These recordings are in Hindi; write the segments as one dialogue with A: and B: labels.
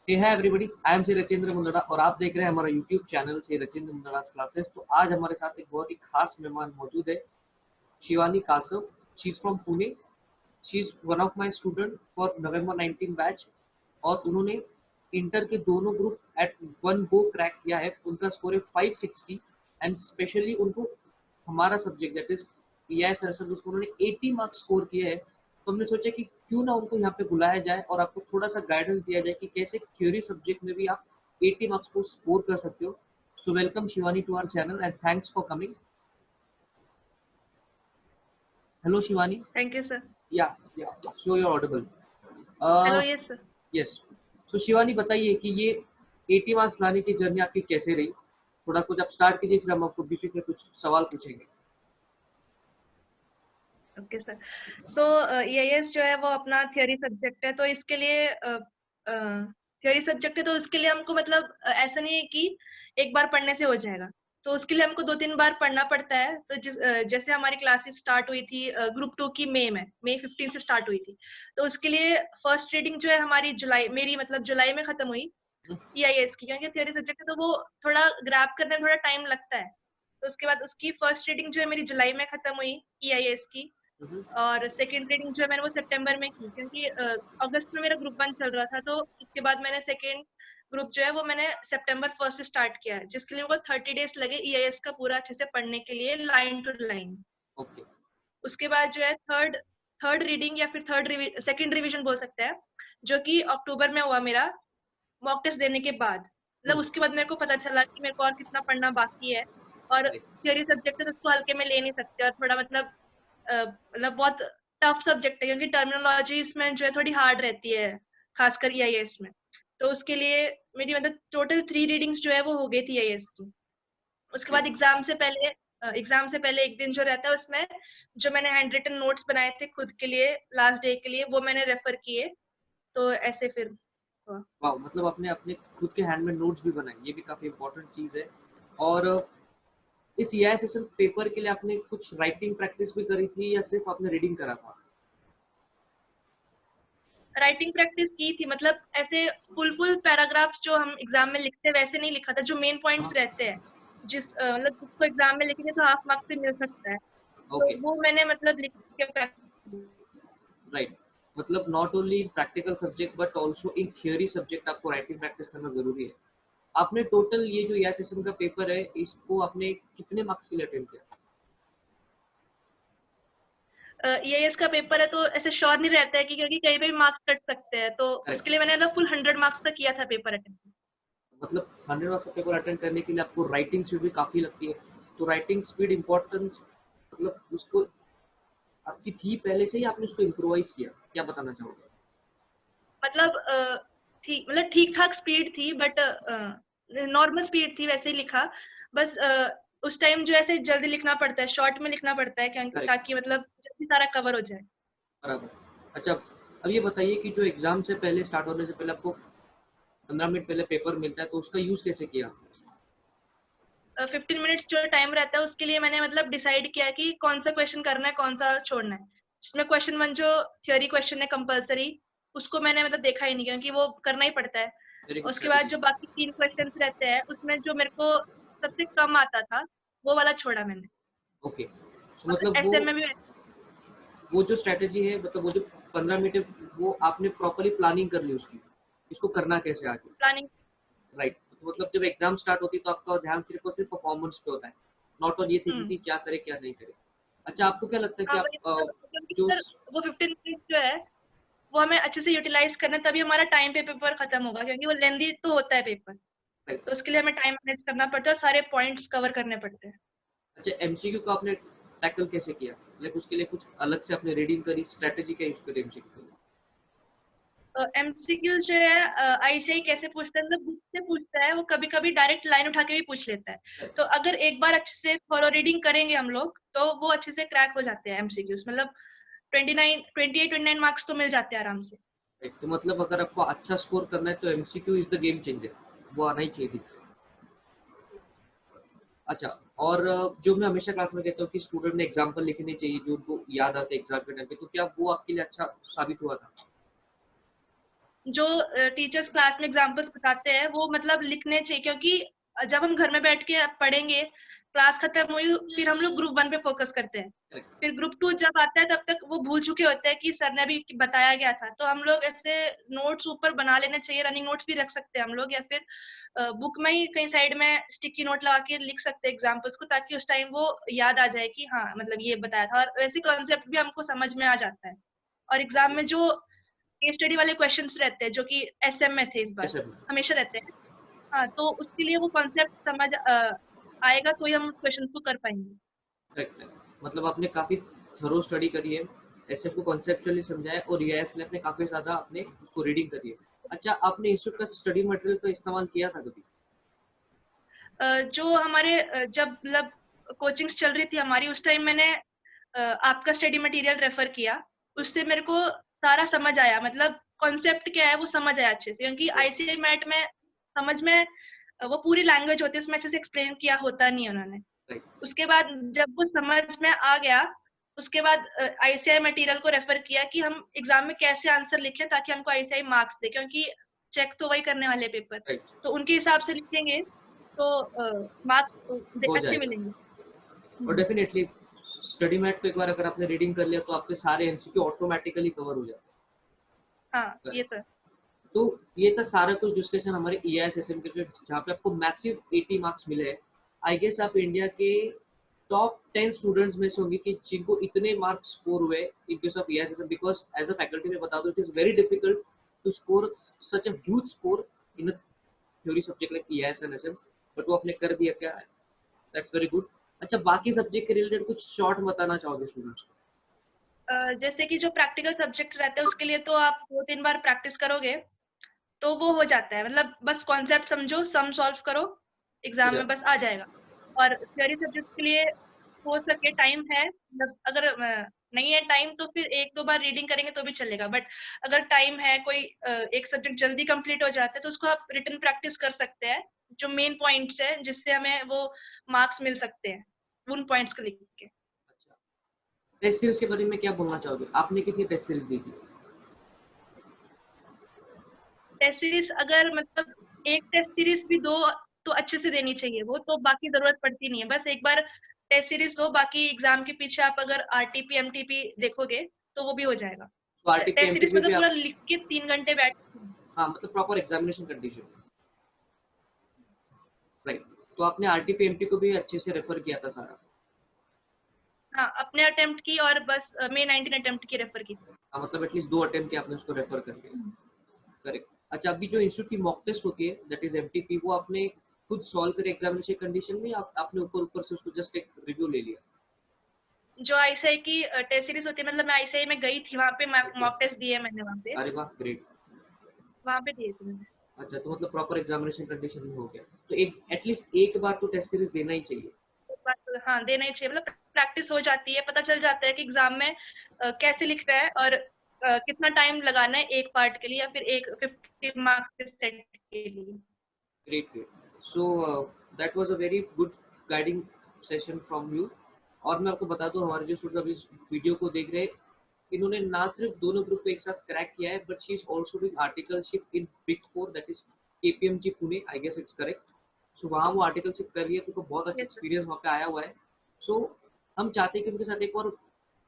A: Hey hi everybody, I am Shri Rachindra Mundada और आप देख रहे हैं हमारा यूट्यूब चैनल से रचिंद्र मुंदड़ा क्लासेस। तो आज हमारे साथ एक बहुत ही खास मेहमान मौजूद है, Shivani Kasav. She is from Pune. She is one of my student for November 19 batch और उन्होंने इंटर के दोनों group at one go crack किया है। उनका स्कोर है 560 एंड स्पेशली उनको हमारा subject that is pi service उसको उन्होंने 80 मार्क्स स्कोर किए हैं। तो हमने सोचा कि क्यों ना उनको यहाँ पे बुलाया जाए और आपको थोड़ा सा गाइडेंस दिया जाए कि कैसे थ्योरी सब्जेक्ट में भी आप 80 मार्क्स को स्कोर कर सकते हो। So welcome Shivani to our channel and thanks for coming. Hello Shivani.
B: Thank you, sir.
A: Yeah so you are audible.
B: Hello, yes, sir.
A: Yes. तो शिवानी बताइए कि ये 80 मार्क्स लाने की जर्नी आपकी कैसे रही। थोड़ा कुछ आप स्टार्ट कीजिए, फिर हम आपको बीच में कुछ सवाल पूछेंगे।
B: Okay, sir. So, EIS जो है वो अपना थियोरी सब्जेक्ट है, तो इसके लिए थियोरी सब्जेक्ट है तो उसके लिए हमको मतलब ऐसा नहीं है कि एक बार पढ़ने से हो जाएगा। तो उसके लिए हमको 2-3 बार पढ़ना पड़ता है। तो जैसे हमारी क्लासेस स्टार्ट हुई थी ग्रुप 2 की मई 15 से स्टार्ट हुई थी। तो उसके लिए फर्स्ट रीडिंग जो है हमारी मेरी मतलब जुलाई में खत्म हुई EIS की, क्योंकि थियोरी सब्जेक्ट है तो वो थोड़ा ग्रैब करने में थोड़ा टाइम लगता है। तो उसके बाद उसकी फर्स्ट रीडिंग जो है मेरी जुलाई में खत्म हुई EIS की, और सेकंड रीडिंग जो है मैंने वो सितंबर में की, क्योंकि अगस्त में मेरा ग्रुप 1 चल रहा था। तो उसके बाद मैंने सेकंड ग्रुप जो है वो मैंने सितंबर 1 से स्टार्ट किया है, जिसके लिए मेरे को 30 डेज लगे EIS का पूरा अच्छे से पढ़ने के लिए, लाइन टू लाइन।
A: ओके।
B: उसके बाद जो है थर्ड थर्ड रीडिंग या फिर सेकंड रिवीजन बोल सकते हैं, जो कि अक्टूबर में हुआ मेरा मॉक टेस्ट देने के बाद। मतलब उसके बाद मेरे को पता चला कि मेरे को और कितना पढ़ना बाकी है, और थियोरी सब्जेक्ट है तो उसको हल्के में ले नहीं सकते, और थोड़ा मतलब मतलब बहुत टफ सब्जेक्ट है, क्योंकि टर्मिनोलॉजी इसमें जो है थोड़ी हार्ड रहती है, खासकर EIS में। तो उसके लिए मेरी मतलब टोटल 3 रीडिंग्स जो है वो हो गई थी EIS की। उसके बाद एग्जाम से पहले एक दिन जो रहता है उसमें जो मैंने हैंड रिटन नोट्स बनाए थे खुद के लिए लास्ट डे के लिए, वो मैंने रेफर किए। तो ऐसे फिर हुआ।
A: वाह, मतलब आपने अपने खुद के हैंड में नोट्स भी बनाए, ये भी काफी इंपॉर्टेंट चीज है। और इस EISSL पेपर के लिए आपने कुछ राइटिंग प्रैक्टिस भी करी थी या सिर्फ आपने रीडिंग करा था?
B: राइटिंग प्रैक्टिस की थी, मतलब ऐसे फुल पैराग्राफ्स जो हम एग्जाम में लिखते हैं वैसे नहीं लिखा था, जो मेन पॉइंट्स रहते हैं मतलब जिसको एग्जाम में लिखेंगे तो हाफ मार्क्स भी मिल सकता है, तो
A: ओके,
B: वो मैंने मतलब लिख के
A: राइट। मतलब not only in practical subject but also in theory subject आपको राइटिंग प्रैक्टिस करना जरूरी है। आपने टोटल ये जो EISSL का पेपर है इसको आपने कितने मार्क्स के लिए अटेम्प्ट किया?
B: EIS का पेपर है तो ऐसे श्योर नहीं रहता है कि, क्योंकि कहीं पे भी मार्क्स कट सकते हैं, तो
A: Correct.
B: उसके लिए मैंने मतलब फुल 100 मार्क्स तक किया था पेपर अटेम्प्ट।
A: मतलब 100 मार्क्स का पेपर अटेंड करने के लिए आपको राइटिंग स्पीड भी काफी लगती है। तो राइटिंग स्पीड इम्पोर्टेंस मतलब उसको आपकी थी पहले से ही, आपने उसको इम्प्रोवाइज किया, क्या बताना चाहोगे?
B: मतलब ठीक ठाक स्पीड थी, बट नॉर्मल स्पीड थी, वैसे ही लिखा। बस उस टाइम जो ऐसे जल्दी लिखना पड़ता है, शॉर्ट में लिखना पड़ता है,
A: करेक्ट,
B: ताकि मतलब जल्दी सारा कवर हो जाए।
A: बराबर। अच्छा, अब ये बताइए कि जो एग्जाम से पहले स्टार्ट होने से पहले आपको 15 मिनट पहले पेपर मिलता है, तो उसका यूज कैसे किया?
B: 15 मिनट्स जो टाइम रहता है उसके लिए मैंने मतलब डिसाइड किया कि कौन सा क्वेश्चन करना है, कौन सा छोड़ना है। जिसमें क्वेश्चन 1 जो थ्योरी क्वेश्चन है कंपलसरी, उसको मैंने मतलब देखा ही नहीं, क्योंकि वो करना ही पड़ता है।
A: वेरी गुड
B: उसके बाद
A: स्ट्रेटेजी।
B: जो बाकी 3 क्वेश्चन रहते हैं उसमें जो मेरे को सबसे कम आता था, वो वाला छोड़ा मैंने।
A: ओके, तो
B: और
A: मतलब
B: ऐसे में भी
A: वो जो स्ट्रेटेजी है, मतलब वो जो 15 मिनट है, वो आपने प्रॉपरली प्लानिंग कर ली उसकी, इसको करना कैसे आगे।
B: प्लानिंग।
A: राइट। तो मतलब जब एग्जाम स्टार्ट होती है तो आपका ध्यान सिर्फ और सिर्फ परफॉर्मेंस पे होता है, नॉट ऑन ये थिंकिंग कि क्या करे क्या नहीं करे। अच्छा, आपको क्या लगता है कि
B: हाँ,
A: आप
B: वही मतलब, क्योंकि
A: जो
B: सर वो 15 मिनट जो है वो हमें अच्छे से यूटिलाइज करना है, तभी हमारा टाइम पे पेपर खत्म होगा, क्योंकि वो लेंदी तो होता है पेपर।
A: राइट।
B: तो उसके लिए हमें टाइम मैनेज करना पड़ता है और सारे पॉइंट्स कवर करने पड़ते हैं।
A: अच्छा, MCQ को आपने टैकल कैसे किया, लाइक उसके लिए कुछ अलग से आपने रीडिंग करी, स्ट्रेटेजी क्या यूज करी MCQ?
B: MCQ जो है ICAI कैसे पूछता है, मतलब बुक से पूछता है, वो कभी कभी डायरेक्ट लाइन उठा के भी पूछ लेता है। तो अगर एक बार अच्छे से थॉरो रीडिंग करेंगे हम लोग तो वो अच्छे से क्रैक हो जाते हैं MCQs, मतलब 28-29 मार्क्स तो मिल जाते हैं आराम से।
A: तो मतलब अगर आपको अच्छा स्कोर करना है तो MCQ is the game changer, वो आना ही चाहिए ठीक से। अच्छा, और जो मैं हमेशा क्लास में कहता हूँ कि स्टूडेंट ने एग्जाम्पल लिखने चाहिए जो उनको याद आते हैं एग्जाम के टाइम पे, तो क्या वो आपके लिए अच्छा साबित हुआ था?
B: जो टीचर्स क्लास में एग्जांपल्स बताते हैं वो मतलब लिखने चाहिए, क्योंकि जब हम घर में बैठ के पढ़ेंगे, क्लास खत्म हुई, फिर हम लोग ग्रुप 1 पे फोकस करते हैं, फिर ग्रुप 2 जब आता है तब तक वो भूल चुके होते हैं कि सर ने अभी बताया गया था। तो हम लोग ऐसे नोट्स ऊपर बना लेने चाहिए, रनिंग नोट्स भी रख सकते हैं हम लोग, या फिर बुक में ही कहीं साइड में स्टिकी नोट लगा के लिख सकते हैं एग्जाम्पल्स को, ताकि उस टाइम वो याद आ जाए कि हाँ मतलब ये बताया था, और वैसे कॉन्सेप्ट भी हमको समझ में आ जाता है। और एग्जाम में जो केस स्टडी वाले क्वेश्चंस रहते हैं जो कि एसएम में थे इस बार,
A: ऐसे
B: हमेशा रहते हैं। हाँ, तो उसके लिए वो कॉन्सेप्ट समझ आएगा तो ही हम उस क्वेश्चन को कर पाएंगे।
A: करेक्ट है। मतलब आपने काफी थरो स्टडी करी है, ऐसे को कॉन्सेप्चुअली समझा है, और ईआईएस में आपने काफी ज्यादा आपने उसको रीडिंग करी है। अच्छा, आपने इंस्टीट्यूट का स्टडी मटेरियल का इस्तेमाल किया था कभी?
B: जो हमारे जब मतलब कोचिंग्स चल रही थी हमारी, उस टाइम मैंने आपका स्टडी मटेरियल रेफर किया, उससे मेरे को सारा समझ आया, मतलब कॉन्सेप्ट क्या है वो समझ आया अच्छे से, क्योंकि आईसीआई मैट में समझ में वो पूरी लैंग्वेज होती है, उसमें अच्छे से एक्सप्लेन किया होता नहीं है उन्होंने।
A: राइट।
B: उसके बाद जब वो समझ में आ गया, उसके बाद आईसीआई मटेरियल को रेफर किया कि हम एग्जाम में कैसे आंसर लिखें ताकि हमको आईसीआई मार्क्स दे, क्योंकि चेक तो वही करने वाले पेपर,
A: राइट।
B: तो उनके हिसाब से लिखेंगे तो मार्क्स
A: हो
B: अच्छे
A: जाएगा।
B: मिलेंगे।
A: और डेफिनेटली स्टडी मैट पे एक बार अगर आपने रीडिंग कर लिया तो आपके सारे एमसीक्यू ऑटोमेटिकली कवर हो जाते
B: हाँ,
A: हैं।
B: ये तो है।
A: तो ये था सारा कुछ डिस्कशन हमारे ईआईएस एसएम के, जहाँ पे आपको मैसिव 80 मार्क्स मिले हैं। आई गेस आप इंडिया के टॉप 10 स्टूडेंट्स में से होंगे कि जिनको इतने मार्क्स स्कोर हुए in case of EIS SM, because as a faculty में बता दो it is very difficult to score such a huge score in a theory subject like EIS and SM, but वो आपने कर दिया, क्या है, दैट्स वेरी गुड। अच्छा, बाकी सब्जेक्ट के रिलेटेड कुछ शॉर्ट बताना चाहोगे स्टूडेंट्स को?
B: जैसे कि जो प्रैक्टिकल सब्जेक्ट रहते हैं उसके लिए तो आप 2-3 बार प्रैक्टिस करोगे तो वो हो जाता है, मतलब बस कॉन्सेप्ट समझो, सम सॉल्व करो,
A: हो
B: एग्जाम में
A: जाता
B: बस आ जाएगा। और थ्योरी सब्जेक्ट के लिए हो सके टाइम है, मतलब अगर नहीं है टाइम तो फिर 1-2 बार रीडिंग करेंगे तो भी चलेगा, बट अगर टाइम है, कोई एक सब्जेक्ट जल्दी कंप्लीट हो जाता है तो उसको आप रिटन प्रैक्टिस कर सकते हैं, जो मेन पॉइंट्स है जिससे हमें वो मार्क्स मिल सकते हैं, उन पॉइंट्स को लिख के।
A: है। अच्छा, टेस्ट सीरीज के बारे में क्या बोलना चाहोगे? आपने कितनी टेस्ट सीरीज दी थी?
B: टेस्ट सीरीज अगर मतलब एक टेस्ट सीरीज भी दो तो अच्छे से देनी चाहिए, वो तो बाकी जरूरत पड़ती नहीं है, बस एक बार टेस्ट सीरीज दो, बाकी एग्जाम के पीछे आप अगर आरटीपी एमटीपी देखोगे तो वो भी हो जाएगा।
A: तो आरटीपी
B: टेस्ट सीरीज
A: एमटीपी
B: में तो
A: भी
B: पूरा
A: आप,
B: लिख के 3 घंटे बैठ।
A: हाँ मतलब प्रॉपर एग्जामिनेशन कंडीशन, राइट। तो आपने आरटीपी एमटी को भी अच्छे से रेफर किया था सारा?
B: हाँ, अपने अटेम्प्ट की और बस मे 19 अटेम्प्ट की रेफर की।
A: हाँ, मतलब एटलीस्ट 2 अटेम्प्ट के आपने उसको रेफर कर दिया। करेक्ट। अच्छा, अभी जो इंस्टीट्यूट की मॉक टेस्ट होती है दैट इज एमटीपी, वो आपने खुद सॉल्व करे एग्जामिनेशन कंडीशन में, आपने ऊपर ऊपर से उसको जस्ट एक रिव्यू ले लिया?
B: जो आईसीआई की टेस्ट सीरीज होती है, मतलब मैं आईसीआई में गई थी, वहाँ पे
A: ओके।
B: मॉक टेस्ट दिए मैंने,
A: अरे वाह, ग्रेट।
B: वहाँ पे दिए थे मैंने।
A: अच्छा, तो मतलब प्रॉपर एग्जामिनेशन कंडीशन में हो गया, तो एक एटलीस्ट एक बार तो टेस्ट सीरीज देना ही चाहिए।
B: हाँ, देना ही चाहिए, मतलब प्रैक्टिस हो जाती है, पता चल जाता है कि एग्जाम में कैसे लिखना है और कितना टाइम लगाना है एक पार्ट के लिए या फिर एक 50 मार्क्स के सेट के लिए।
A: Great, great. So that was a very good guiding session from you. और मैं आपको बता दूं, हमारे जो स्टूडेंट अभी इस वीडियो को देख रहे हैं, इन्होंने ना सिर्फ दोनों ग्रुप को एक साथ क्रैक किया है, but she is also doing articleship in big 4, that is KPMG Pune, I guess it's correct. So वहाँ वो आर्टिकलशिप कर रही है, तो उनको बहुत अच्छा
B: यस सर।
A: एक्सपीरियंस वहाँ पे आया हुआ है। सो हम चाहते हैं कि उनके साथ एक और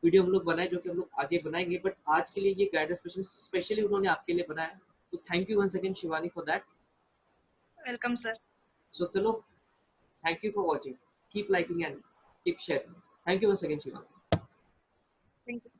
A: वीडियो हम लोग बनाए, जो कि हम लोग आगे बनाएंगे, बट आज के लिए ये गाइडेंस स्पेशली उन्होंने आपके लिए बनाया, तो thank you once again Shivani for that.
B: Welcome sir.
A: So चलो, thank you for watching. Keep liking and keep sharing. Thank you once again, Shiva.
B: Thank you.